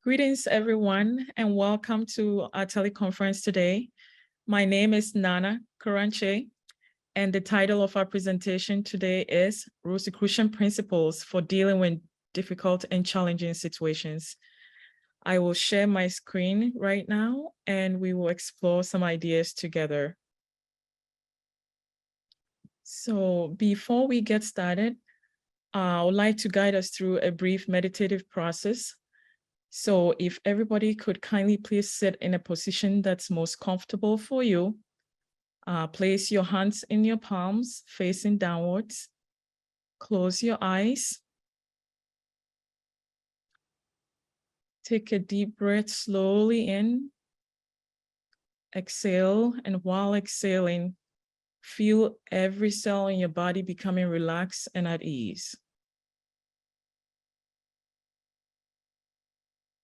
Greetings, everyone, and welcome to our teleconference today. My name is Ama Korankye, and the title of our presentation today is Rosicrucian Principles for Dealing with Difficult and Challenging Situations. I will share my screen right now, and we will explore some ideas together. So before we get started, I would like to guide us through a brief meditative process. So if everybody could kindly please sit in a position that's most comfortable for you. Place your hands in your palms, facing downwards. Close your eyes. Take a deep breath slowly in. Exhale, and while exhaling, feel every cell in your body becoming relaxed and at ease.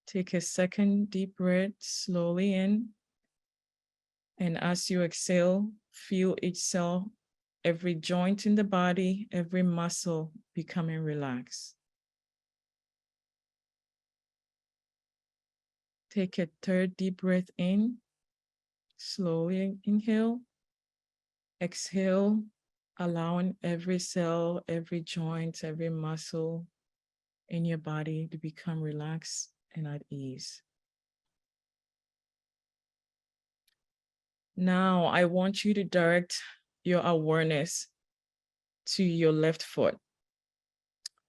Take a second deep breath slowly in. And as you exhale, feel each cell, every joint in the body, every muscle becoming relaxed. Take a third deep breath in. Slowly inhale. Exhale, allowing every cell, every joint, every muscle in your body to become relaxed and at ease. Now, I want you to direct your awareness to your left foot.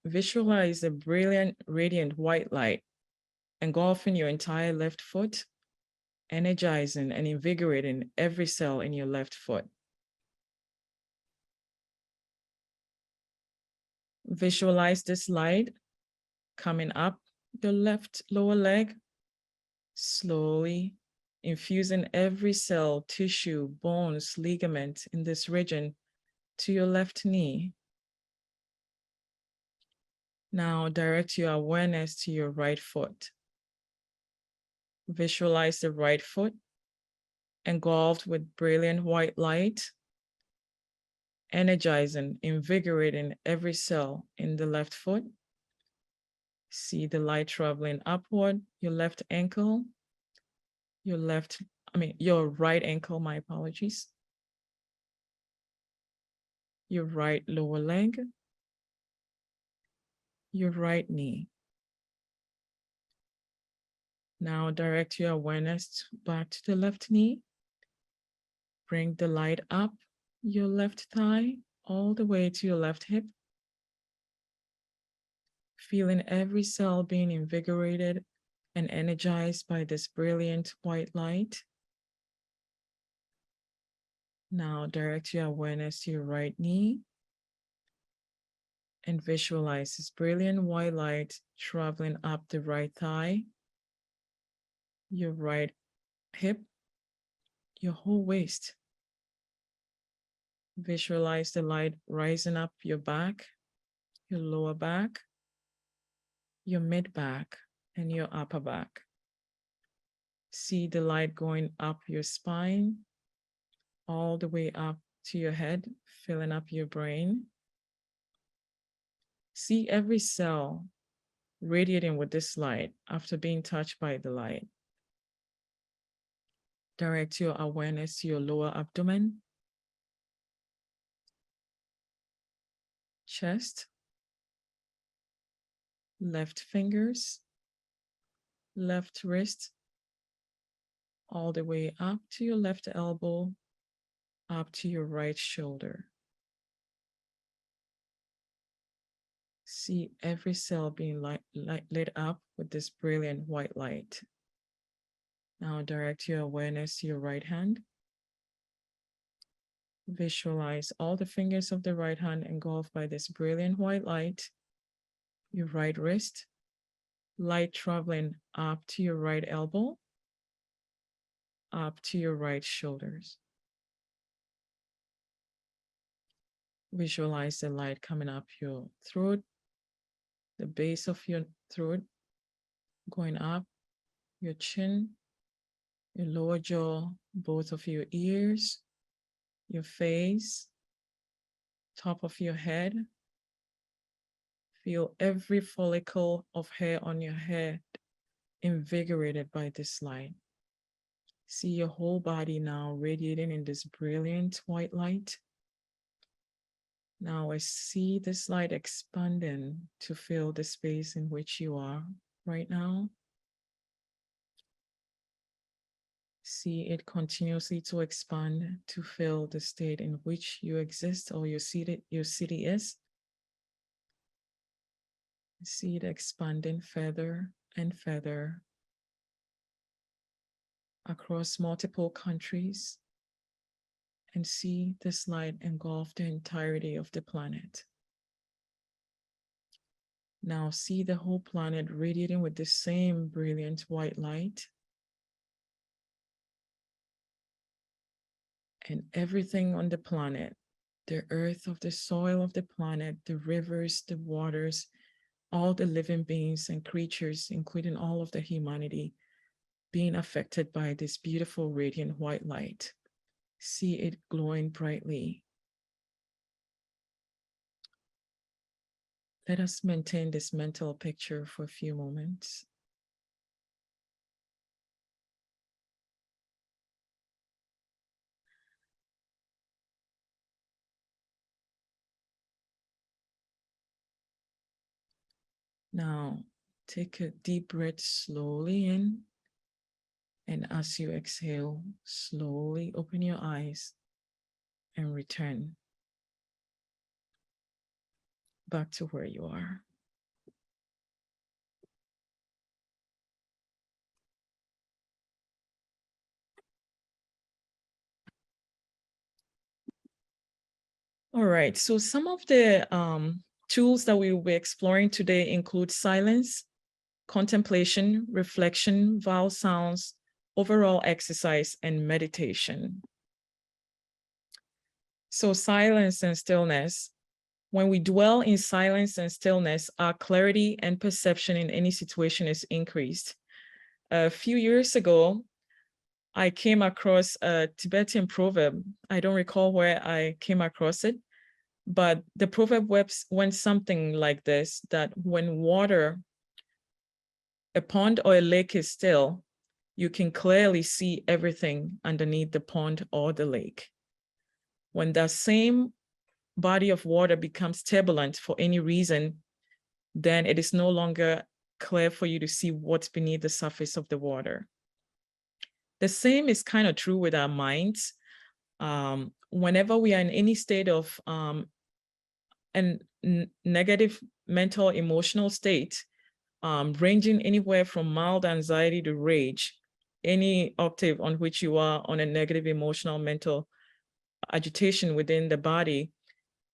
Visualize a brilliant, radiant white light engulfing your entire left foot, energizing and invigorating every cell in your left foot. Visualize this light coming up your left lower leg, slowly infusing every cell, tissue, bones, ligament in this region to your left knee. Now direct your awareness to your right foot. Visualize the right foot engulfed with brilliant white light, energizing, invigorating every cell in the left foot. See the light traveling upward, your left ankle, your right ankle, my apologies. Your right lower leg, your right knee. Now direct your awareness back to the left knee. Bring the light up your left thigh, all the way to your left hip. Feeling every cell being invigorated and energized by this brilliant white light. Now direct your awareness to your right knee and visualize this brilliant white light traveling up the right thigh, your right hip, your whole waist. Visualize the light rising up your back, your lower back, your mid back, and your upper back. See the light going up your spine, all the way up to your head, filling up your brain. See every cell radiating with this light after being touched by the light. Direct your awareness to your lower abdomen, chest, left fingers, left wrist, all the way up to your left elbow, up to your right shoulder. See every cell being lit up with this brilliant white light. Now direct your awareness to your right hand. Visualize all the fingers of the right hand engulfed by this brilliant white light. Your right wrist, light traveling up to your right elbow, up to your right shoulders. Visualize the light coming up your throat, the base of your throat, going up your chin, your lower jaw, both of your ears, your face, top of your head. Feel every follicle of hair on your head invigorated by this light. See your whole body now radiating in this brilliant white light. Now I see this light expanding to fill the space in which you are right now. See it continuously to expand to fill the state in which you exist or your city is. See it expanding further and further across multiple countries, and see this light engulf the entirety of the planet. Now see the whole planet radiating with the same brilliant white light. And everything on the planet, the earth of the soil of the planet, the rivers, the waters, all the living beings and creatures, including all of the humanity, being affected by this beautiful radiant white light. See it glowing brightly. Let us maintain this mental picture for a few moments. Now, take a deep breath slowly in, and as you exhale, slowly open your eyes and return back to where you are. All right, so some of the tools that we will be exploring today include silence, contemplation, reflection, vowel sounds, overall exercise, and meditation. So silence and stillness. When we dwell in silence and stillness, our clarity and perception in any situation is increased. A few years ago, I came across a Tibetan proverb. I don't recall where I came across it, but the proverb went something like this, that when water, a pond or a lake is still, you can clearly see everything underneath the pond or the lake. When that same body of water becomes turbulent for any reason, then it is no longer clear for you to see what's beneath the surface of the water. The same is kind of true with our minds. Whenever we are in any state of negative mental emotional state, ranging anywhere from mild anxiety to rage, any octave on which you are on a negative emotional mental agitation within the body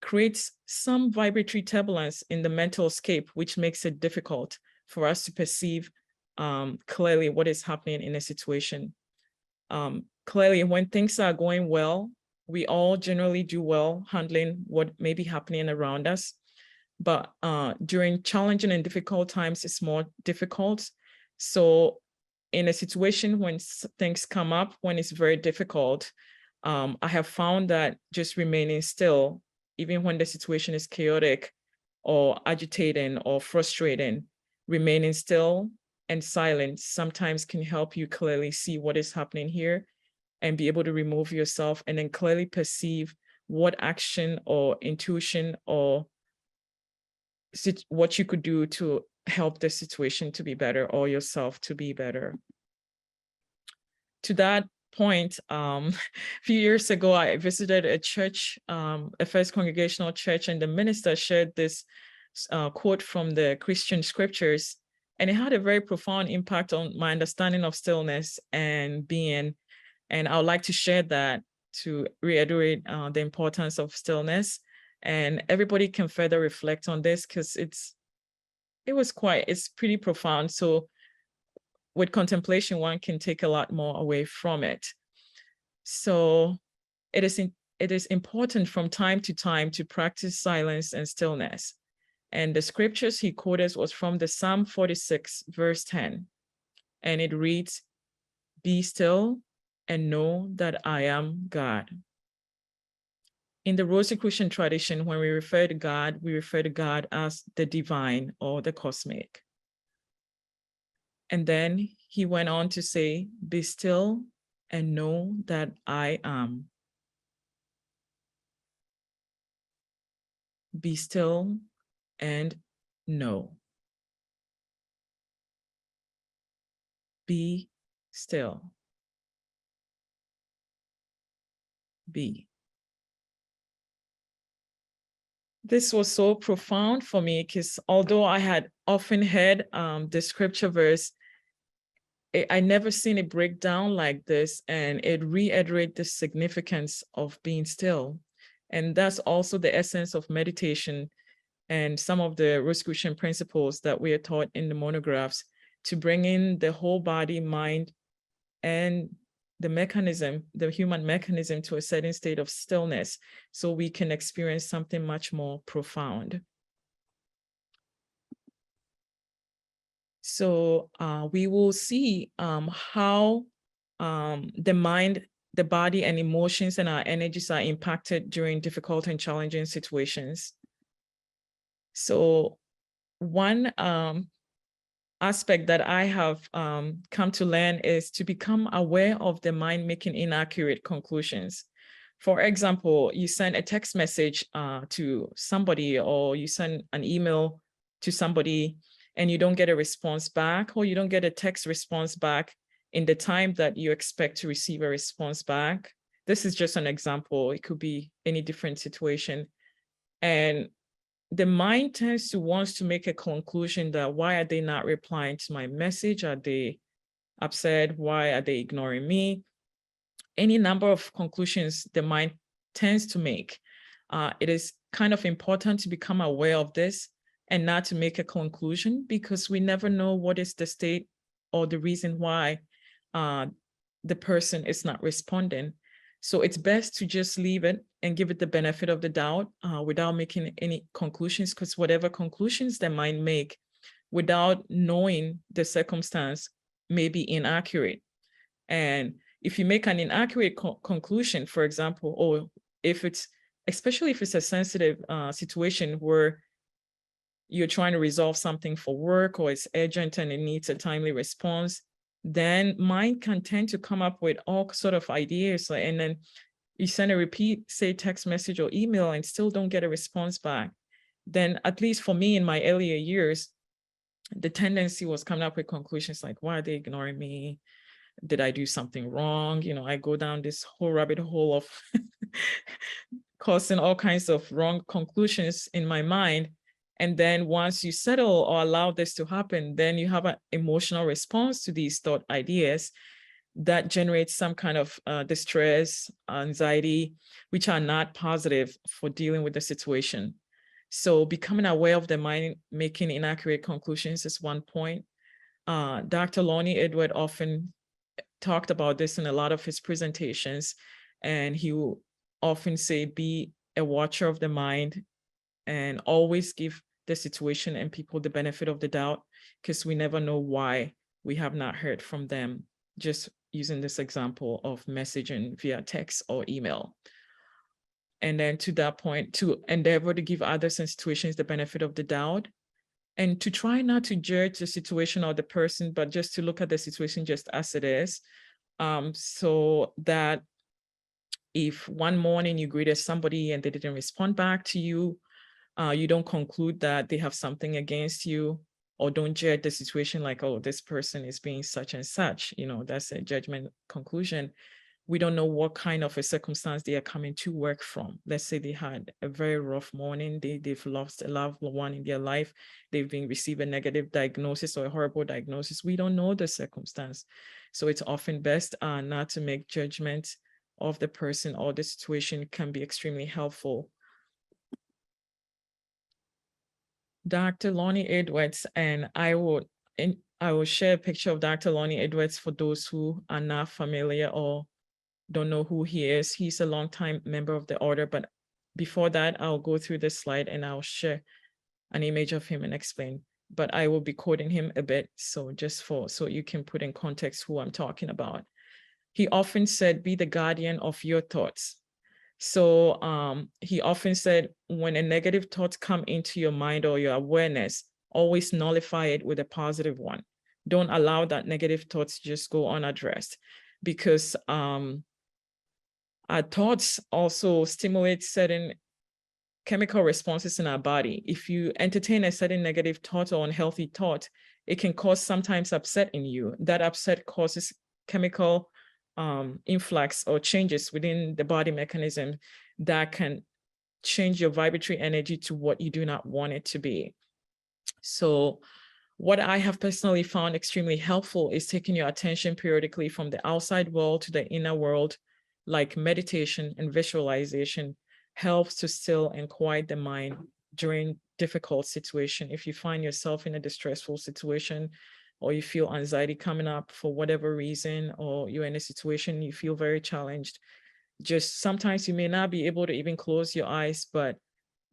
creates some vibratory turbulence in the mental scape, which makes it difficult for us to perceive clearly what is happening in a situation. Clearly, when things are going well, we all generally do well handling what may be happening around us. But during challenging and difficult times, it's more difficult. So in a situation when things come up, when it's very difficult, I have found that just remaining still, even when the situation is chaotic or agitating or frustrating, remaining still and silent sometimes can help you clearly see what is happening here and be able to remove yourself and then clearly perceive what action or intuition or what you could do to help the situation to be better or yourself to be better. To that point, a few years ago, I visited a church, a First Congregational Church, and the minister shared this quote from the Christian scriptures, and it had a very profound impact on my understanding of stillness and being. And I would like to share that to reiterate the importance of stillness. And everybody can further reflect on this because it's pretty profound. So with contemplation, one can take a lot more away from it. So it is important from time to time to practice silence and stillness. And the scriptures he quoted was from the Psalm 46, verse 10. And it reads, "Be still and know that I am God." In the Rosicrucian tradition, when we refer to God, we refer to God as the divine or the cosmic. And then he went on to say, be still and know that I am. Be still and know. Be still. Be. This was so profound for me because although I had often heard the scripture verse, I never seen it break down like this, and it reiterates the significance of being still. And that's also the essence of meditation and some of the Rosicrucian principles that we are taught in the monographs, to bring in the whole body, mind, and the mechanism, the human mechanism, to a certain state of stillness so we can experience something much more profound. So we will see how the mind, the body, and emotions and our energies are impacted during difficult and challenging situations. So one aspect that I have come to learn is to become aware of the mind making inaccurate conclusions. For example, you send a text message to somebody, or you send an email to somebody and you don't get a response back, or you don't get a text response back in the time that you expect to receive a response back. This is just an example. It could be any different situation. And the mind tends to wants to make a conclusion that why are they not replying to my message? Are they upset? Why are they ignoring me? Any number of conclusions the mind tends to make. It is kind of important to become aware of this and not to make a conclusion, because we never know what is the state or the reason why the person is not responding. So it's best to just leave it and give it the benefit of the doubt without making any conclusions, because whatever conclusions they might make without knowing the circumstance may be inaccurate. And if you make an inaccurate conclusion, for example, or if it's, especially if it's a sensitive situation where you're trying to resolve something for work or it's urgent and it needs a timely response, then mind can tend to come up with all sort of ideas. And then you send a repeat, say, text message or email and still don't get a response back. Then at least for me in my earlier years, the tendency was coming up with conclusions like, why are they ignoring me? Did I do something wrong? You know, I go down this whole rabbit hole of causing all kinds of wrong conclusions in my mind. And then once you settle or allow this to happen, then you have an emotional response to these thought ideas that generates some kind of distress, anxiety, which are not positive for dealing with the situation. So becoming aware of the mind making inaccurate conclusions is one point. Dr. Lonnie Edward often talked about this in a lot of his presentations, and he will often say, be a watcher of the mind and always give the situation and people the benefit of the doubt, because we never know why we have not heard from them, just using this example of messaging via text or email. And then to that point, to endeavor to give others and situations the benefit of the doubt, and to try not to judge the situation or the person, but just to look at the situation just as it is. So that if one morning you greeted somebody and they didn't respond back to you, you don't conclude that they have something against you, or don't judge the situation like, oh, this person is being such and such. You know, that's a judgment conclusion. We don't know what kind of a circumstance they are coming to work from. Let's say they had a very rough morning, they've lost a loved one in their life, they've been received a negative diagnosis or a horrible diagnosis. We don't know the circumstance. So it's often best not to make judgments of the person or the situation. Can be extremely helpful. Dr. Lonnie Edwards, and I will share a picture of Dr. Lonnie Edwards for those who are not familiar or don't know who he is. He's a longtime member of the order, but before that, I'll go through this slide and I'll share an image of him and explain. But I will be quoting him a bit, so so you can put in context who I'm talking about. He often said, be the guardian of your thoughts. So he often said, when a negative thought come into your mind or your awareness, always nullify it with a positive one. don't allow that negative thoughts to just go unaddressed, because our thoughts also stimulate certain chemical responses in our body. If you entertain a certain negative thought or unhealthy thought, it can cause sometimes upset in you. That upset causes chemical influx or changes within the body mechanism that can change your vibratory energy to what you do not want it to be. So what I have personally found extremely helpful is taking your attention periodically from the outside world to the inner world, like meditation and visualization helps to still and quiet the mind during difficult situation. If you find yourself in a distressful situation, or you feel anxiety coming up for whatever reason, or you're in a situation you feel very challenged, just sometimes you may not be able to even close your eyes, but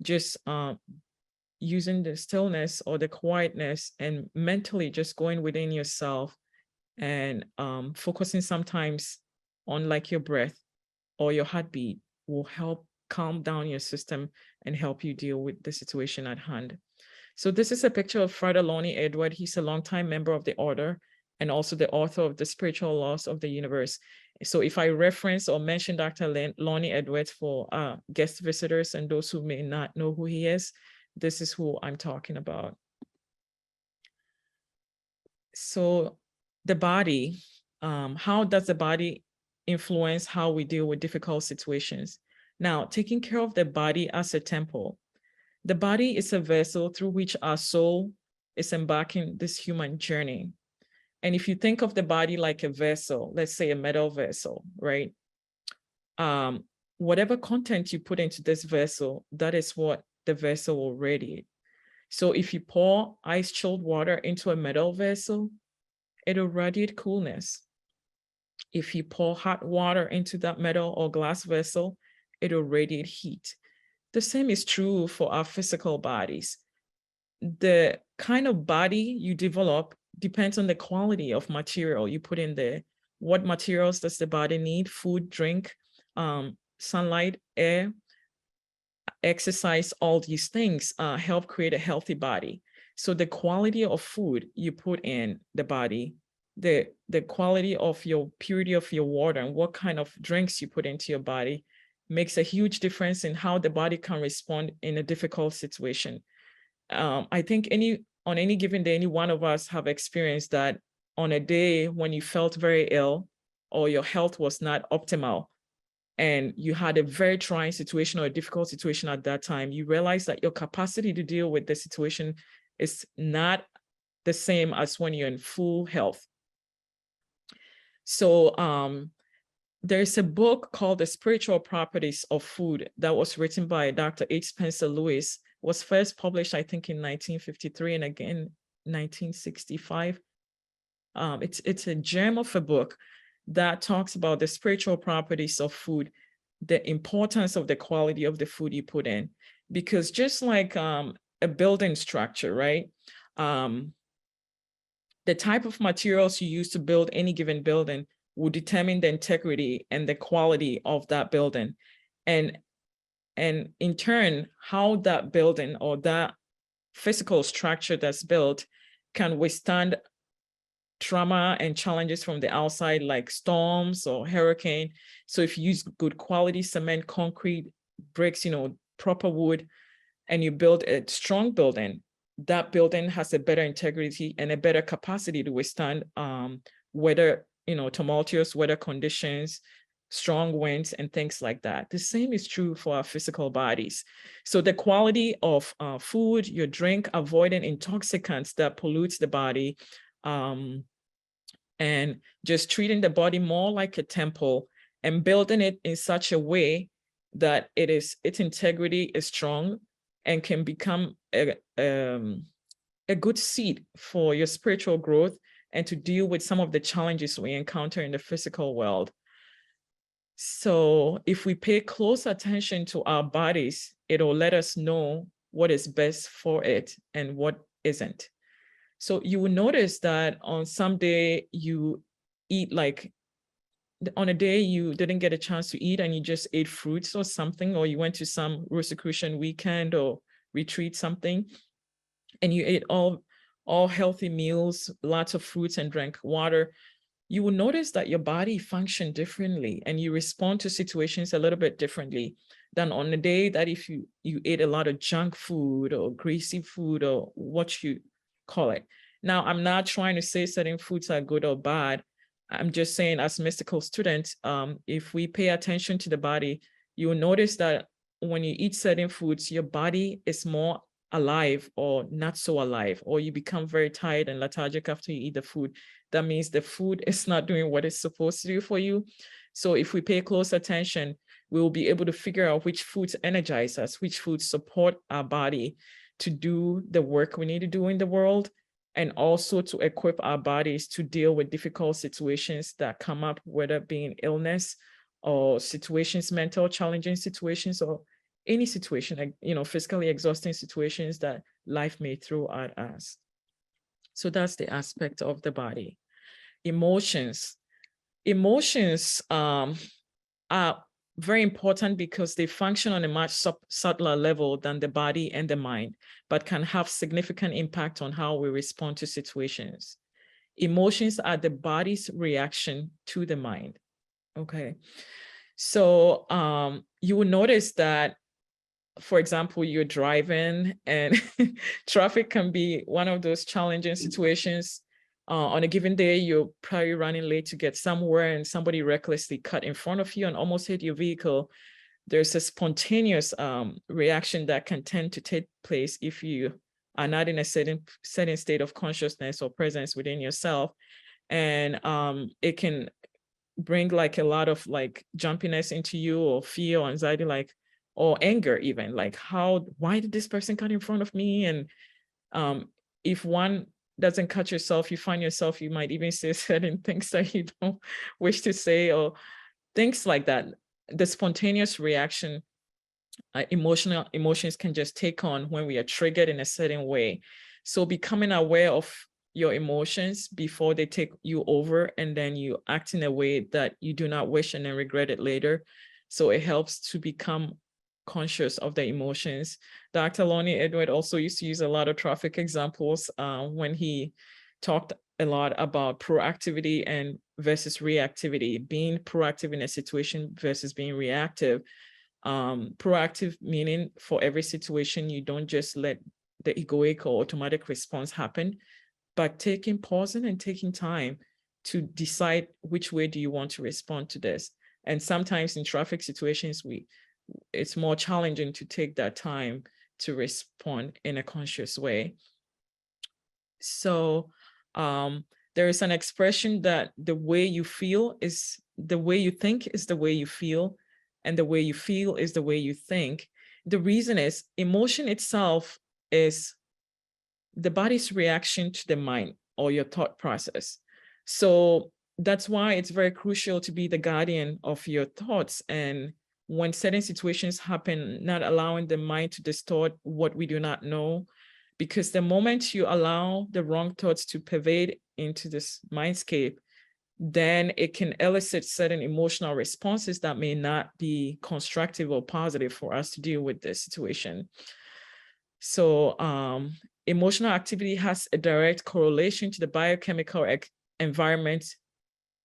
just using the stillness or the quietness and mentally just going within yourself and focusing sometimes on like your breath or your heartbeat will help calm down your system and help you deal with the situation at hand. So this is a picture of Father Lonnie Edward. He's a longtime member of the order and also the author of The Spiritual Laws of the Universe. So if I reference or mention Dr. Lonnie Edwards for guest visitors and those who may not know who he is, this is who I'm talking about. So the body, how does the body influence how we deal with difficult situations? Now, taking care of the body as a temple. The body is a vessel through which our soul is embarking this human journey. And if you think of the body like a vessel, let's say a metal vessel, right? Whatever content you put into this vessel, that is what the vessel will radiate. So if you pour ice chilled water into a metal vessel, it'll radiate coolness. If you pour hot water into that metal or glass vessel, it'll radiate heat. The same is true for our physical bodies. The kind of body you develop depends on the quality of material you put in there. What materials does the body need? Food, drink, sunlight, air, exercise, all these things help create a healthy body. So the quality of food you put in the body, the quality of your purity of your water and what kind of drinks you put into your body makes a huge difference in how the body can respond in a difficult situation. I think on any given day, any one of us have experienced that on a day when you felt very ill or your health was not optimal and you had a very trying situation or a difficult situation at that time, you realize that your capacity to deal with the situation is not the same as when you're in full health. So there's a book called The Spiritual Properties of Food that was written by Dr. H. Spencer Lewis, was first published, I think, in 1953 and again, 1965. It's a gem of a book that talks about the spiritual properties of food, the importance of the quality of the food you put in. Because just like a building structure, right? The type of materials you use to build any given building will determine the integrity and the quality of that building. And in turn, how that building or that physical structure that's built can withstand trauma and challenges from the outside, like storms or hurricane. So if you use good quality cement, concrete, bricks, proper wood, and you build a strong building, that building has a better integrity and a better capacity to withstand weather, tumultuous weather conditions, strong winds, and things like that. The same is true for our physical bodies. So the quality of food, your drink, avoiding intoxicants that pollutes the body, and just treating the body more like a temple and building it in such a way that its integrity is strong and can become a good seed for your spiritual growth and to deal with some of the challenges we encounter in the physical world. So if we pay close attention to our bodies, it'll let us know what is best for it and what isn't. So you will notice that on some day you eat, like on a day you didn't get a chance to eat and you just ate fruits or something, or you went to some Rosicrucian weekend or retreat something, and you ate all all healthy meals, lots of fruits and drink water, you will notice that your body function differently and you respond to situations a little bit differently than on the day that if you ate a lot of junk food or greasy food or what you call it. Now, I'm not trying to say certain foods are good or bad. I'm just saying, as mystical students, if we pay attention to the body, you will notice that when you eat certain foods, your body is more alive or not so alive, or you become very tired and lethargic after you eat the food. That means the food is not doing what it's supposed to do for you. So if we pay close attention, we will be able to figure out which foods energize us, which foods support our body to do the work we need to do in the world, and also to equip our bodies to deal with difficult situations that come up, whether being illness or situations, mental challenging situations, or any situation, like, physically exhausting situations that life may throw at us. So that's the aspect of the body. Emotions. Emotions are very important because they function on a much subtler level than the body and the mind, but can have significant impact on how we respond to situations. Emotions are the body's reaction to the mind. Okay. So you will notice that, for example, you're driving and traffic can be one of those challenging situations. On a given day, you're probably running late to get somewhere and somebody recklessly cut in front of you and almost hit your vehicle. There's a spontaneous reaction that can tend to take place if you are not in a certain state of consciousness or presence within yourself. And it can bring like a lot of like jumpiness into you, or fear or anxiety, like, or anger even, like, why did this person cut in front of me? And if one doesn't cut yourself, you find yourself, you might even say certain things that you don't wish to say, or things like that. The spontaneous reaction, emotions can just take on when we are triggered in a certain way. So becoming aware of your emotions before they take you over, and then you act in a way that you do not wish and then regret it later. So it helps to become conscious of the emotions. Dr. Lonnie Edward also used to use a lot of traffic examples when he talked a lot about proactivity and versus reactivity, being proactive in a situation versus being reactive. Proactive meaning, for every situation, you don't just let the egoic or automatic response happen, but pausing and taking time to decide which way do you want to respond to this. And sometimes in traffic situations, it's more challenging to take that time to respond in a conscious way. So there is an expression that the way you feel is the way you think is the way you feel, and the way you feel is the way you think. The reason is emotion itself is the body's reaction to the mind or your thought process. So that's why it's very crucial to be the guardian of your thoughts. And when certain situations happen, not allowing the mind to distort what we do not know, because the moment you allow the wrong thoughts to pervade into this mindscape, then it can elicit certain emotional responses that may not be constructive or positive for us to deal with this situation. So emotional activity has a direct correlation to the biochemical environment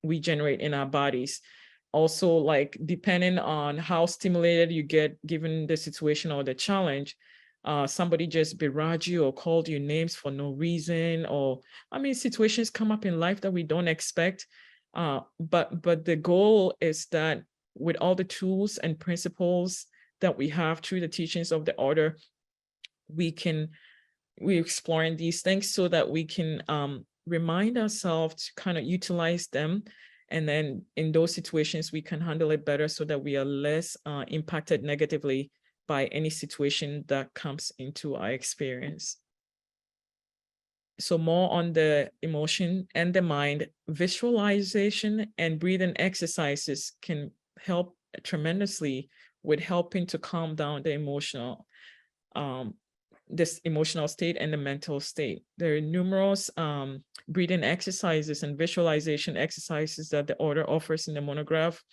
we generate in our bodies. Also, like, depending on how stimulated you get given the situation or the challenge, somebody just barraged you or called you names for no reason, or situations come up in life that we don't expect. But the goal is that with all the tools and principles that we have through the teachings of the order, we're exploring these things so that we can remind ourselves to kind of utilize them. And then in those situations, we can handle it better so that we are less impacted negatively by any situation that comes into our experience. So more on the emotion and the mind, visualization and breathing exercises can help tremendously with helping to calm down the this emotional state and the mental state. There are numerous breathing exercises and visualization exercises that the order offers in the monograph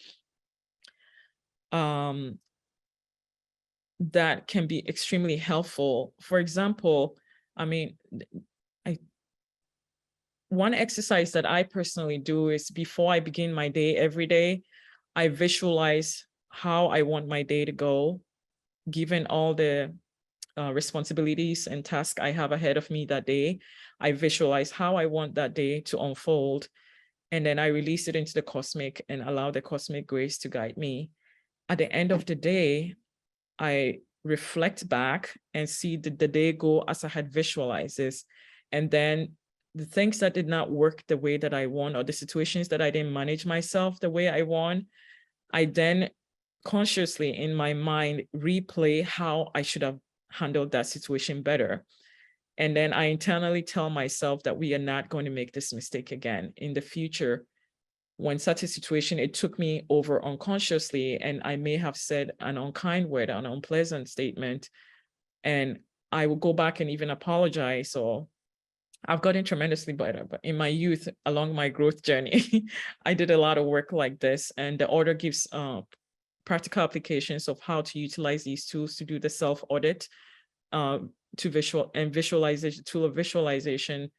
that can be extremely helpful. For example, one exercise that I personally do is before I begin my day every day, I visualize how I want my day to go, given all the responsibilities and tasks I have ahead of me that day. I visualize how I want that day to unfold, and then I release it into the cosmic and allow the cosmic grace to guide me. At the end of the day, I reflect back and see did the day go as I had visualized this, and then the things that did not work the way that I want, or the situations that I didn't manage myself the way I want, I then consciously in my mind replay how I should have handled that situation better. And then I internally tell myself that we are not going to make this mistake again in the future. When such a situation, it took me over unconsciously, and I may have said an unkind word, an unpleasant statement, and I will go back and even apologize. Or I've gotten tremendously better, but in my youth, along my growth journey, I did a lot of work like this, and the order gives practical applications of how to utilize these tools to do the self-audit, to visualization, tool of visualization,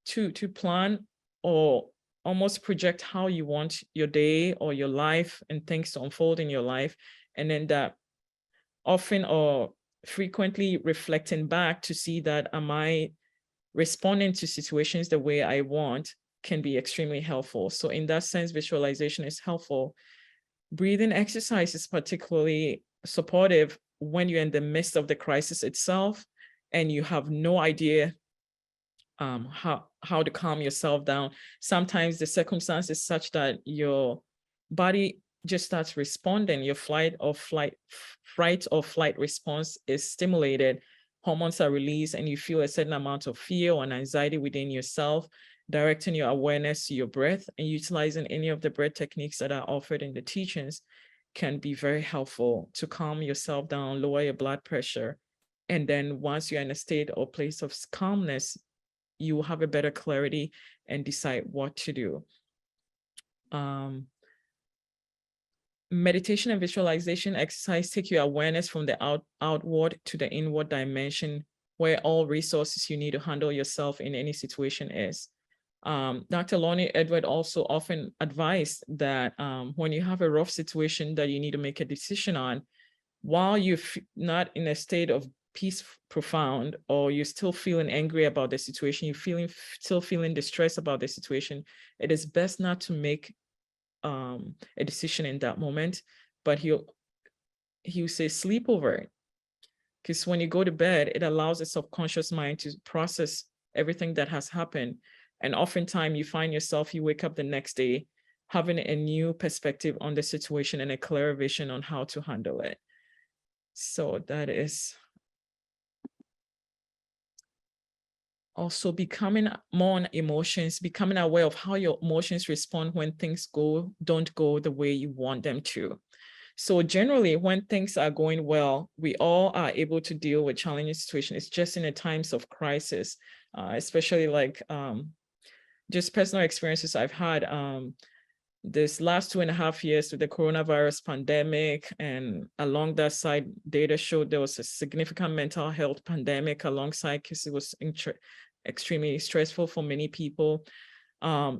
to plan or almost project how you want your day or your life and things to unfold in your life. And then that often or frequently reflecting back to see that am I responding to situations the way I want can be extremely helpful. So in that sense, visualization is helpful. Breathing exercise is particularly supportive when you're in the midst of the crisis itself and you have no idea how to calm yourself down. Sometimes the circumstance is such that your body just starts responding. Your fright or flight response is stimulated. Hormones are released and you feel a certain amount of fear or anxiety within yourself. Directing your awareness to your breath and utilizing any of the breath techniques that are offered in the teachings can be very helpful to calm yourself down, lower your blood pressure. And then once you're in a state or place of calmness, you will have a better clarity and decide what to do. Meditation and visualization exercise take your awareness from the outward to the inward dimension, where all resources you need to handle yourself in any situation is. Dr. Lonnie Edward also often advised that when you have a rough situation that you need to make a decision on, while you're not in a state of peace profound, or you're still feeling angry about the situation, you're still feeling distressed about the situation, it is best not to make a decision in that moment, but he'll say sleep over it. Because when you go to bed, it allows the subconscious mind to process everything that has happened. And oftentimes you find yourself, you wake up the next day having a new perspective on the situation and a clearer vision on how to handle it. So that is also becoming more on emotions, becoming aware of how your emotions respond when things don't go the way you want them to. So generally, when things are going well, we all are able to deal with challenging situations. It's just in the times of crisis, especially like just personal experiences I've had this last 2.5 years with the coronavirus pandemic. And along that side, data showed there was a significant mental health pandemic alongside, because it was extremely stressful for many people.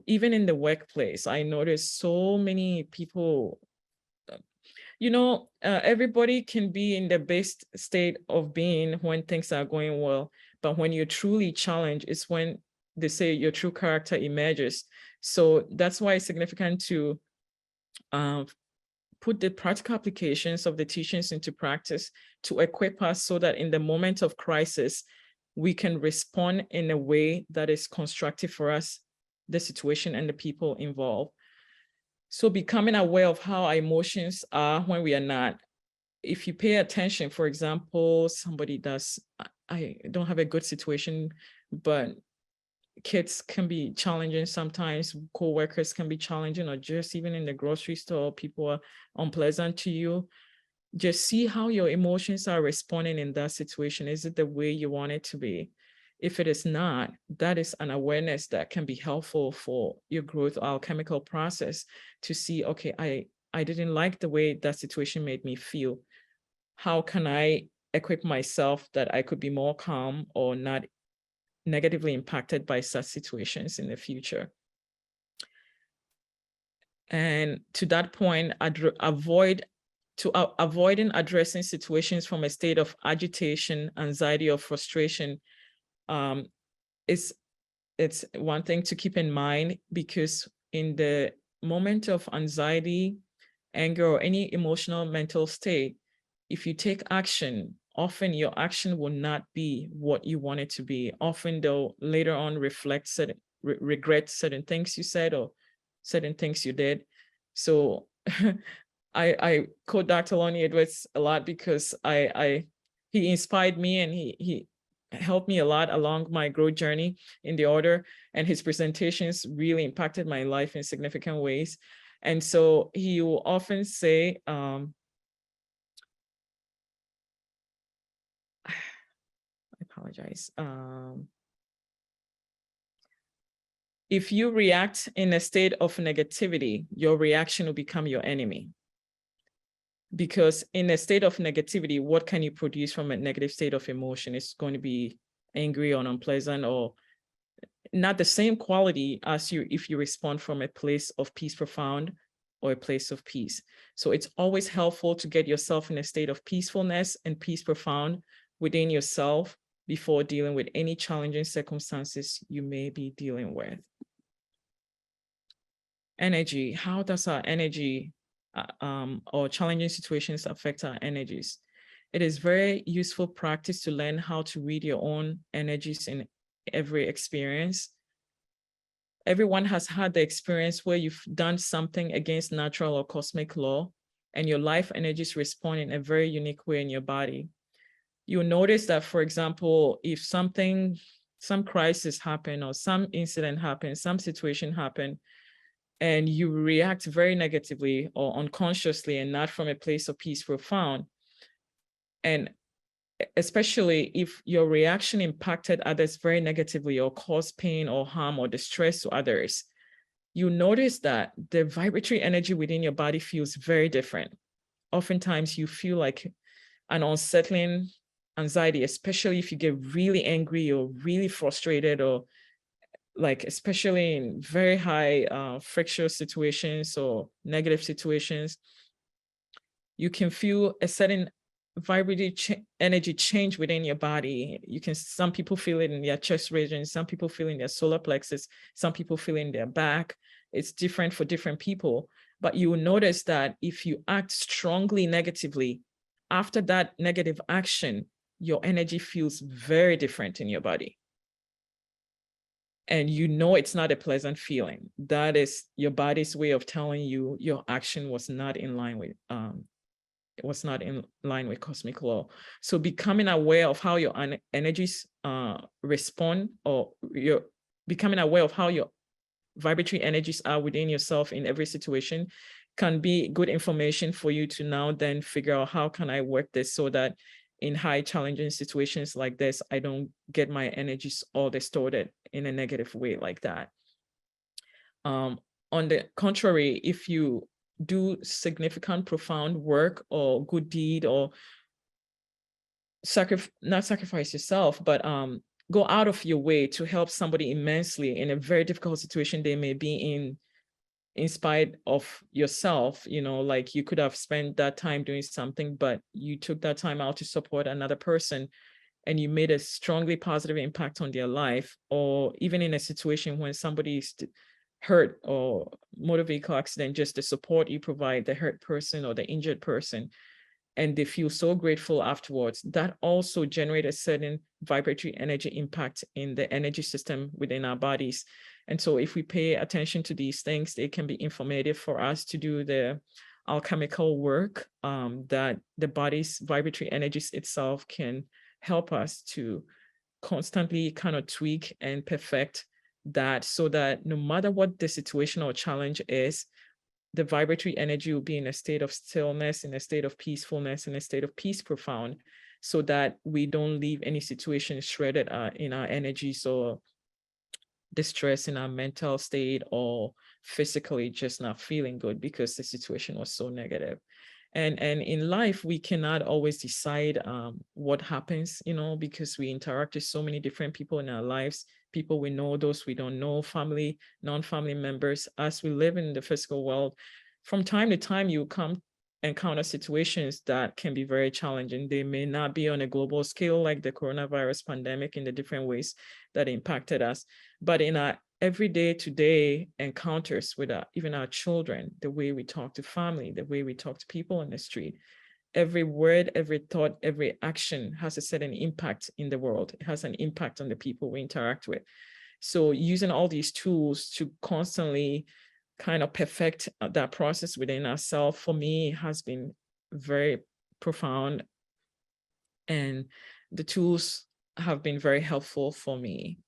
Even in the workplace, I noticed so many people, everybody can be in the best state of being when things are going well, but when you're truly challenged, it's when they say your true character emerges. So that's why it's significant to put the practical applications of the teachings into practice to equip us so that in the moment of crisis, we can respond in a way that is constructive for us, the situation, and the people involved. So becoming aware of how our emotions are when we are not. If you pay attention, for example, somebody I don't have a good situation, but kids can be challenging sometimes, co-workers can be challenging, or just even in the grocery store, people are unpleasant to you. Just see how your emotions are responding in that situation. Is it the way you want it to be? If it is not, that is an awareness that can be helpful for your growth alchemical process to see, okay, I didn't like the way that situation made me feel. How can I equip myself that I could be more calm or not negatively impacted by such situations in the future. And to that point, avoiding addressing situations from a state of agitation, anxiety, or frustration it's one thing to keep in mind, because in the moment of anxiety, anger, or any emotional mental state, if you take action, often your action will not be what you want it to be. Often they'll later on regret certain things you said or certain things you did. So I quote Dr. Lonnie Edwards a lot, because he inspired me, and he helped me a lot along my growth journey in the order, and his presentations really impacted my life in significant ways. And so he will often say, I apologize. If you react in a state of negativity, your reaction will become your enemy. Because in a state of negativity, what can you produce from a negative state of emotion? It's going to be angry or unpleasant, or not the same quality as if you respond from a place of peace profound or a place of peace. So it's always helpful to get yourself in a state of peacefulness and peace profound within yourself before dealing with any challenging circumstances you may be dealing with. Energy. How does our energy or challenging situations affect our energies? It is very useful practice to learn how to read your own energies in every experience. Everyone has had the experience where you've done something against natural or cosmic law, and your life energies respond in a very unique way in your body. You'll notice that, for example, if some crisis happened, or some incident happened, some situation happened, and you react very negatively or unconsciously and not from a place of peace profound, and especially if your reaction impacted others very negatively or caused pain or harm or distress to others, you notice that the vibratory energy within your body feels very different. Oftentimes you feel like an unsettling anxiety, especially if you get really angry or really frustrated, or like especially in very high frictious situations or negative situations. You can feel a certain vibratory energy change within your body. Some people feel it in their chest region, some people feel in their solar plexus, some people feel in their back. It's different for different people, but you will notice that if you act strongly negatively, after that negative action, your energy feels very different in your body. And you know it's not a pleasant feeling. That is your body's way of telling you your action was not in line with cosmic law. So becoming aware of how your energies respond, or you're becoming aware of how your vibratory energies are within yourself in every situation, can be good information for you to now then figure out, how can I work this so that in high challenging situations like this, I don't get my energies all distorted in a negative way like that. On the contrary, if you do significant, profound work or good deed, or not sacrifice yourself, but go out of your way to help somebody immensely in a very difficult situation they may be in spite of yourself, like you could have spent that time doing something, but you took that time out to support another person, and you made a strongly positive impact on their life. Or even in a situation when somebody is hurt or motor vehicle accident, just the support you provide the hurt person or the injured person, and they feel so grateful afterwards, that also generates a certain vibratory energy impact in the energy system within our bodies. And so if we pay attention to these things, they can be informative for us to do the alchemical work that the body's vibratory energies itself can help us to constantly kind of tweak and perfect that, so that no matter what the situation or challenge is, the vibratory energy will be in a state of stillness, in a state of peacefulness, in a state of peace profound, so that we don't leave any situation shredded in our energies, or distress in our mental state, or physically just not feeling good because the situation was so negative. And in life, we cannot always decide what happens, because we interact with so many different people in our lives, people we know, those we don't know, family, non-family members. As we live in the physical world, from time to time, you encounter situations that can be very challenging. They may not be on a global scale like the coronavirus pandemic in the different ways that impacted us, but in our everyday today encounters with even our children, the way we talk to family, the way we talk to people on the street, every word, every thought, every action has a certain impact in the world. It has an impact on the people we interact with. So using all these tools to constantly kind of perfect that process within ourselves, for me, has been very profound. And the tools have been very helpful for me.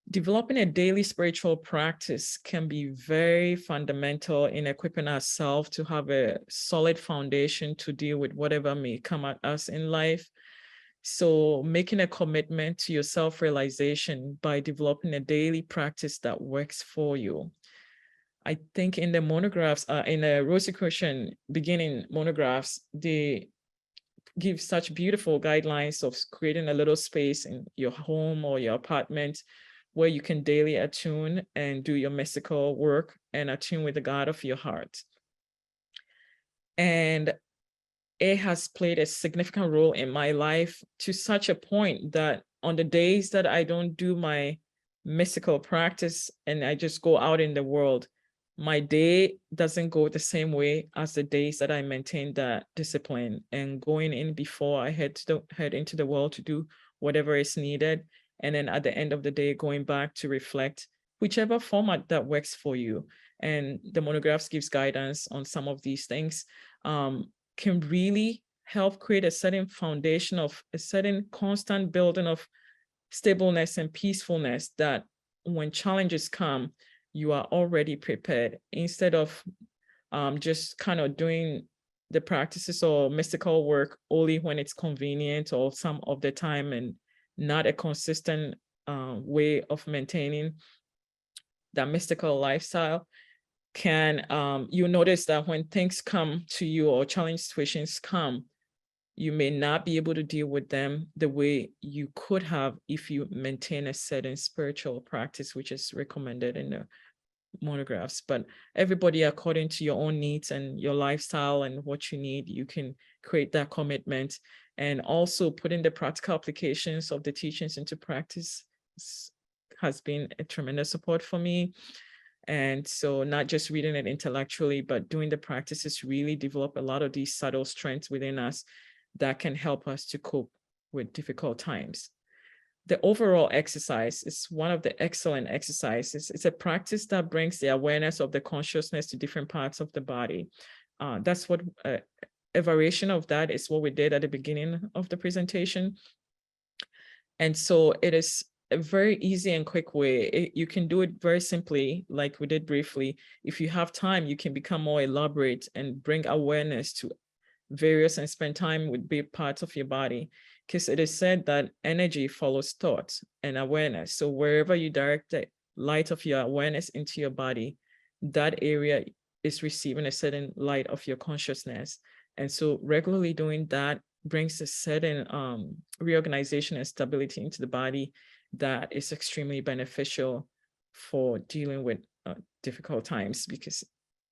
Developing a daily spiritual practice can be very fundamental in equipping ourselves to have a solid foundation to deal with whatever may come at us in life. So making a commitment to your self-realization by developing a daily practice that works for you. I think in the monographs, in the Rosicrucian beginning monographs, they give such beautiful guidelines of creating a little space in your home or your apartment where you can daily attune and do your mystical work and attune with the God of your heart. And it has played a significant role in my life to such a point that on the days that I don't do my mystical practice and I just go out in the world, my day doesn't go the same way as the days that I maintain that discipline and going in before I head into the world to do whatever is needed. And then at the end of the day, going back to reflect, whichever format that works for you. And the monographs gives guidance on some of these things. Can really help create a certain foundation of a certain constant building of stableness and peacefulness that when challenges come, you are already prepared instead of just kind of doing the practices or mystical work only when it's convenient or some of the time and not a consistent way of maintaining that mystical lifestyle. You notice that when things come to you or challenge situations come, you may not be able to deal with them the way you could have if you maintain a certain spiritual practice, which is recommended in the monographs. But everybody, according to your own needs and your lifestyle and what you need, you can create that commitment. And also putting the practical applications of the teachings into practice has been a tremendous support for me. And so not just reading it intellectually, but doing the practices really develop a lot of these subtle strengths within us that can help us to cope with difficult times. The overall exercise is one of the excellent exercises. It's a practice that brings the awareness of the consciousness to different parts of the body. That's what a variation of that is what we did at the beginning of the presentation. And so it is a very easy and quick way. You can do it very simply, like we did briefly. If you have time, you can become more elaborate and bring awareness to various and spend time with big parts of your body, because it is said that energy follows thought and awareness. So wherever you direct the light of your awareness into your body, that area is receiving a certain light of your consciousness. And so regularly doing that brings a certain reorganization and stability into the body that is extremely beneficial for dealing with difficult times, because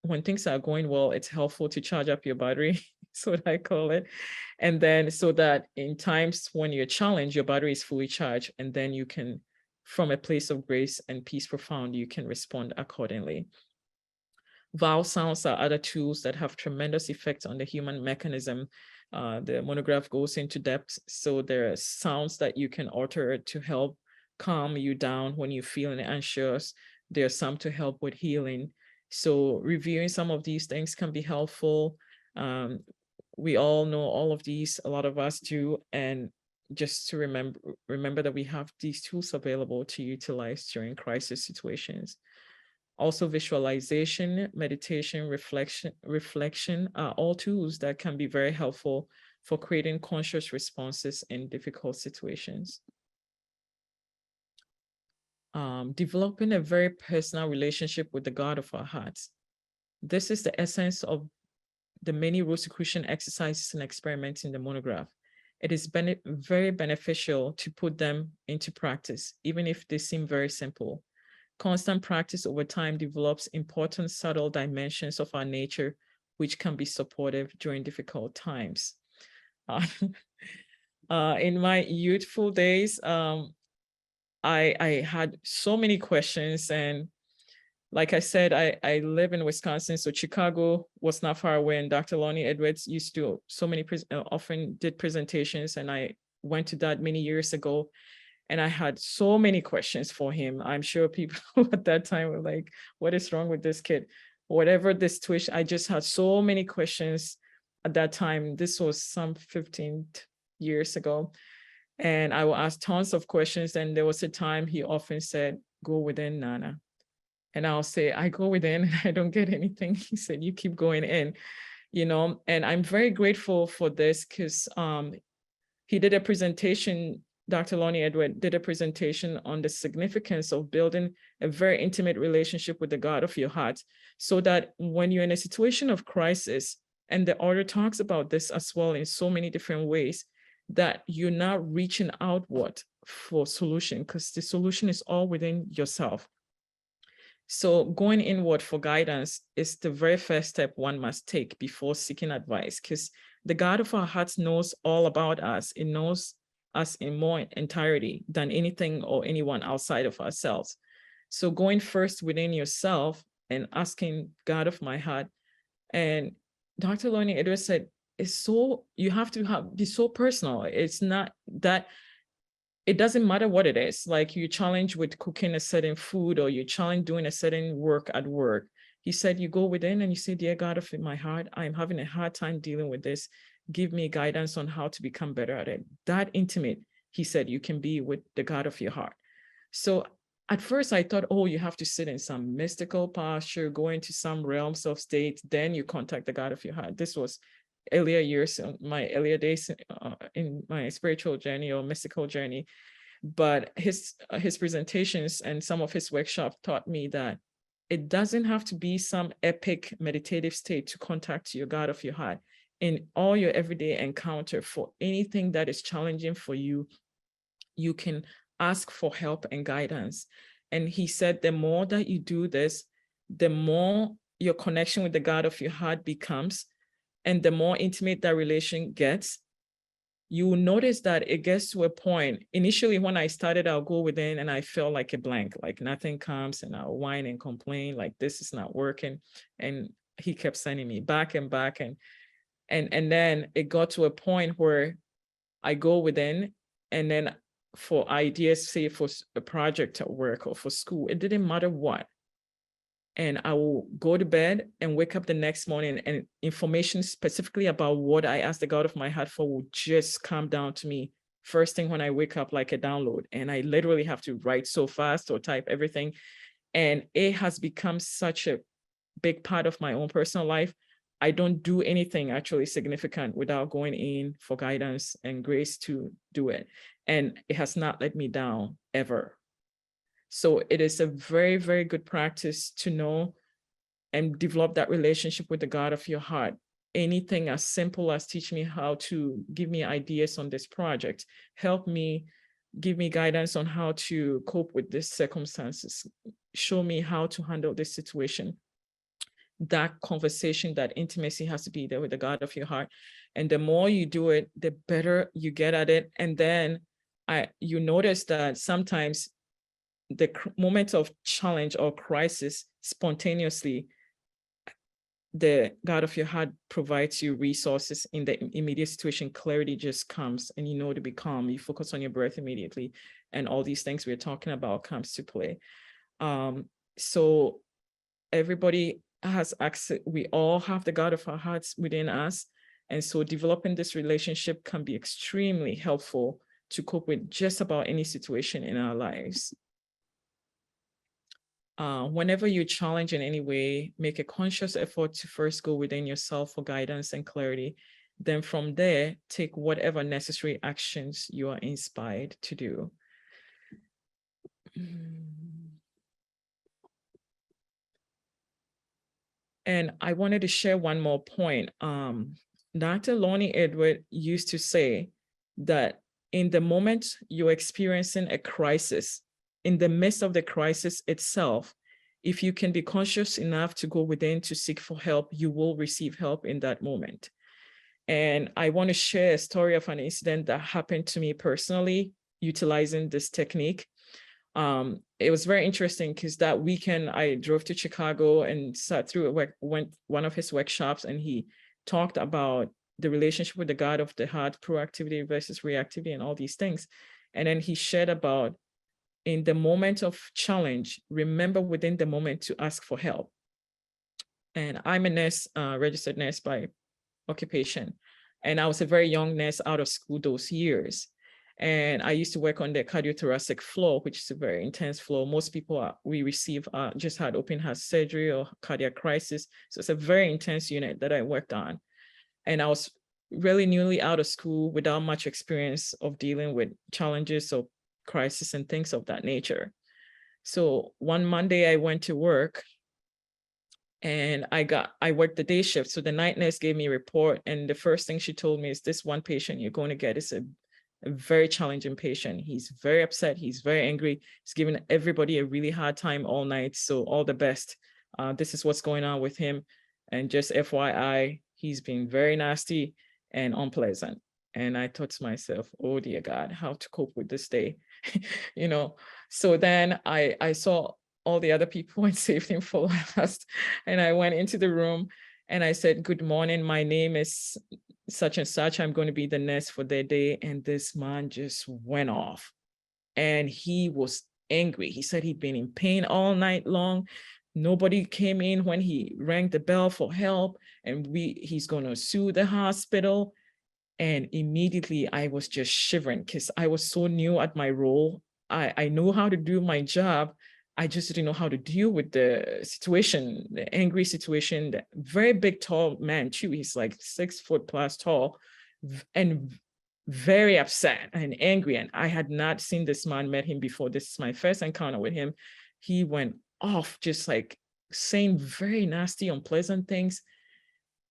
when things are going well, it's helpful to charge up your battery. That's what I call it. And then so that in times when you're challenged, your battery is fully charged, and then you can, from a place of grace and peace profound, you can respond accordingly. Vowel sounds are other tools that have tremendous effects on the human mechanism. The monograph goes into depth. So there are sounds that you can alter to help calm you down when you're feeling anxious. There are some to help with healing. So reviewing some of these things can be helpful. We all know all of these, a lot of us do, and just to remember that we have these tools available to utilize during crisis situations. Also, visualization, meditation, reflection are all tools that can be very helpful for creating conscious responses in difficult situations. Developing a very personal relationship with the God of our hearts. This is the essence of the many Rosicrucian exercises and experiments in the monograph. It is very beneficial to put them into practice, even if they seem very simple. Constant practice over time develops important subtle dimensions of our nature, which can be supportive during difficult times. In my youthful days, I had so many questions, and like I said, I live in Wisconsin, so Chicago was not far away. And Dr. Lonnie Edwards used to often did presentations, and I went to that many years ago. And I had so many questions for him. I'm sure people at that time were like, what is wrong with this kid? Whatever this twitch, I just had so many questions at that time. This was some 15 years ago. And I will ask tons of questions. And there was a time he often said, go within, Nana. And I'll say, I go within and I don't get anything. He said, you keep going in, and I'm very grateful for this because he did a presentation, Dr. Lonnie Edward did a presentation on the significance of building a very intimate relationship with the God of your heart, so that when you're in a situation of crisis, and the author talks about this as well in so many different ways, that you're not reaching outward for solution, because the solution is all within yourself. So going inward for guidance is the very first step one must take before seeking advice, because the God of our hearts knows all about us. It knows us in more entirety than anything or anyone outside of ourselves. So going first within yourself and asking, God of my heart, and Dr. Lonnie Edwards said, you have to be so personal. It's not that, it doesn't matter what it is, like you challenge with cooking a certain food, or you challenge doing a certain work at work. He said, you go within and you say, dear God of my heart, I'm having a hard time dealing with this. Give me guidance on how to become better at it. That intimate, he said, you can be with the God of your heart. So at first I thought, oh, you have to sit in some mystical posture, go into some realms of state, then you contact the God of your heart. This was earlier years, my earlier days in my spiritual journey or mystical journey. But his presentations and some of his workshops taught me that it doesn't have to be some epic meditative state to contact your God of your heart. In all your everyday encounter, for anything that is challenging for you, you can ask for help and guidance. And he said, the more that you do this, the more your connection with the God of your heart becomes, and the more intimate that relation gets. You will notice that it gets to a point. Initially, when I started, I'll go within and I felt like a blank, like nothing comes, and I'll whine and complain, like this is not working. And he kept sending me back and back. And then it got to a point where I go within, and then for ideas, say for a project at work or for school, it didn't matter what. And I will go to bed and wake up the next morning, and information specifically about what I asked the God of my heart for will just come down to me first thing when I wake up, like a download. And I literally have to write so fast or type everything. And it has become such a big part of my own personal life. I don't do anything actually significant without going in for guidance and grace to do it. And it has not let me down ever. So it is a very, very good practice to know and develop that relationship with the God of your heart. Anything as simple as teach me how to give me ideas on this project, help me, give me guidance on how to cope with these circumstances, show me how to handle this situation. That conversation, that intimacy has to be there with the God of your heart. And the more you do it, the better you get at it. And then you notice that sometimes the moment of challenge or crisis, spontaneously, the God of your heart provides you resources in the immediate situation. Clarity just comes, and you know to be calm. You focus on your breath immediately, and all these things we're talking about comes to play. So everybody has access. We all have the God of our hearts within us. And so developing this relationship can be extremely helpful to cope with just about any situation in our lives. Whenever you challenge in any way, make a conscious effort to first go within yourself for guidance and clarity. Then from there, take whatever necessary actions you are inspired to do. And I wanted to share one more point. Dr. Lonnie Edward used to say that in the moment you're experiencing a crisis, in the midst of the crisis itself, if you can be conscious enough to go within to seek for help, you will receive help in that moment. And I want to share a story of an incident that happened to me personally, utilizing this technique. It was very interesting because that weekend I drove to Chicago and sat through one of his workshops, and he talked about the relationship with the God of the heart, proactivity versus reactivity, and all these things. And then he shared about, in the moment of challenge, remember within the moment to ask for help. And I'm a nurse, registered nurse by occupation. And I was a very young nurse out of school those years. And I used to work on the cardiothoracic floor, which is a very intense floor. Most people we receive just had open heart surgery or cardiac crisis. So it's a very intense unit that I worked on. And I was really newly out of school without much experience of dealing with challenges of crisis and things of that nature. So one Monday I went to work, and I worked the day shift. So the night nurse gave me a report, and the first thing she told me is, this one patient you're going to get is a very challenging patient. He's very upset. He's very angry. He's giving everybody a really hard time all night. So all the best. This is what's going on with him. And just FYI, he's been very nasty and unpleasant. And I thought to myself, oh dear God, how to cope with this day, you know? So then I saw all the other people and saved him for last. And I went into the room and I said, good morning, my name is such and such. I'm going to be the nurse for the day. And this man just went off and he was angry. He said he'd been in pain all night long. Nobody came in when he rang the bell for help, and he's going to sue the hospital. And immediately I was just shivering because I was so new at my role. I know how to do my job. I just didn't know how to deal with the situation, the angry situation. The very big, tall man too. He's like 6 foot plus tall and very upset and angry. And I had not seen this man, met him before. This is my first encounter with him. He went off just like saying very nasty, unpleasant things.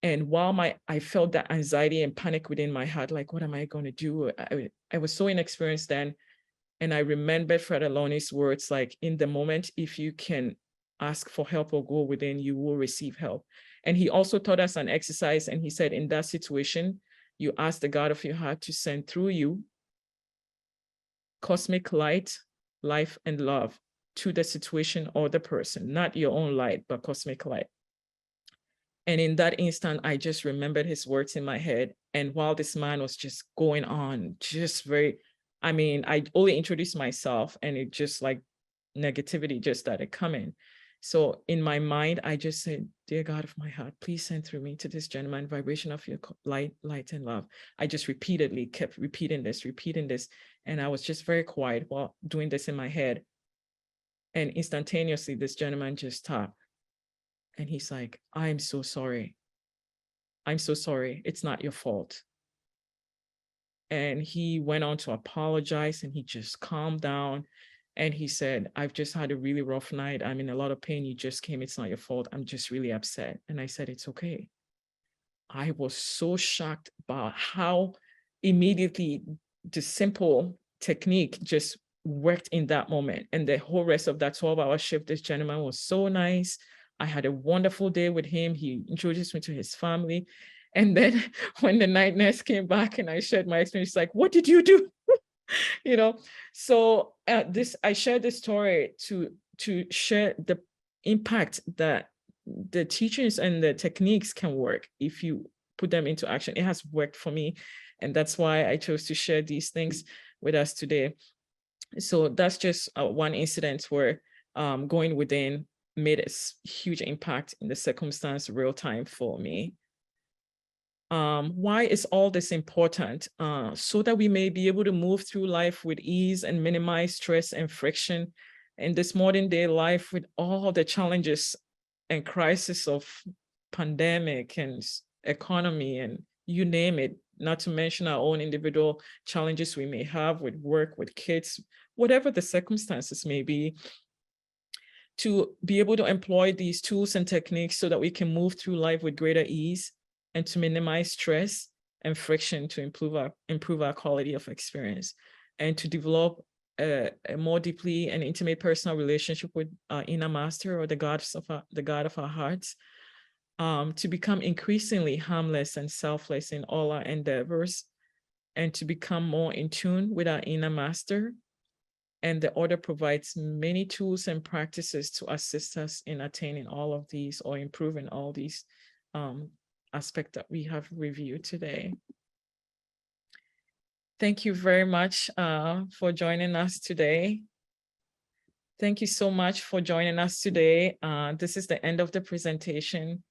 And while I felt that anxiety and panic within my heart, like, what am I going to do? I was so inexperienced then. And I remembered Fred Aloni's words, like, in the moment, if you can ask for help or go within, you will receive help. And he also taught us an exercise. And he said, in that situation, you ask the God of your heart to send through you cosmic light, life, and love to the situation or the person, not your own light, but cosmic light. And in that instant, I just remembered his words in my head. And while this man was just going on, just very, I only introduced myself and it just like negativity just started coming. So in my mind, I just said, dear God of my heart, please send through me to this gentleman, vibration of your light, and love. I just repeatedly kept repeating this. And I was just very quiet while doing this in my head. And instantaneously, this gentleman just stopped. And he's like, I'm so sorry. I'm so sorry. It's not your fault. And he went on to apologize and he just calmed down. And he said, I've just had a really rough night. I'm in a lot of pain. You just came. It's not your fault. I'm just really upset. And I said, it's okay. I was so shocked about how immediately the simple technique just worked in that moment. And the whole rest of that 12-hour shift, this gentleman was so nice. I had a wonderful day with him. He introduced me to his family. And then when the night nurse came back and I shared my experience, like, what did you do? So I shared this story to share the impact that the teachings and the techniques can work if you put them into action. It has worked for me. And that's why I chose to share these things with us today. So that's just one incident where going within made a huge impact in the circumstance real time for me. Why is all this important? So that we may be able to move through life with ease and minimize stress and friction in this modern day life with all the challenges and crisis of pandemic and economy and you name it, not to mention our own individual challenges we may have with work, with kids, whatever the circumstances may be. to be able to employ these tools and techniques so that we can move through life with greater ease and to minimize stress and friction to improve our quality of experience, and to develop a more deeply and intimate personal relationship with our inner master, or the God of our hearts, to become increasingly harmless and selfless in all our endeavors, and to become more in tune with our inner master. And the order provides many tools and practices to assist us in attaining all of these, or improving all these aspects that we have reviewed today. Thank you very much for joining us today. Thank you so much for joining us today. This is the end of the presentation.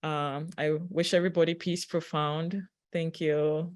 I wish everybody peace profound. Thank you.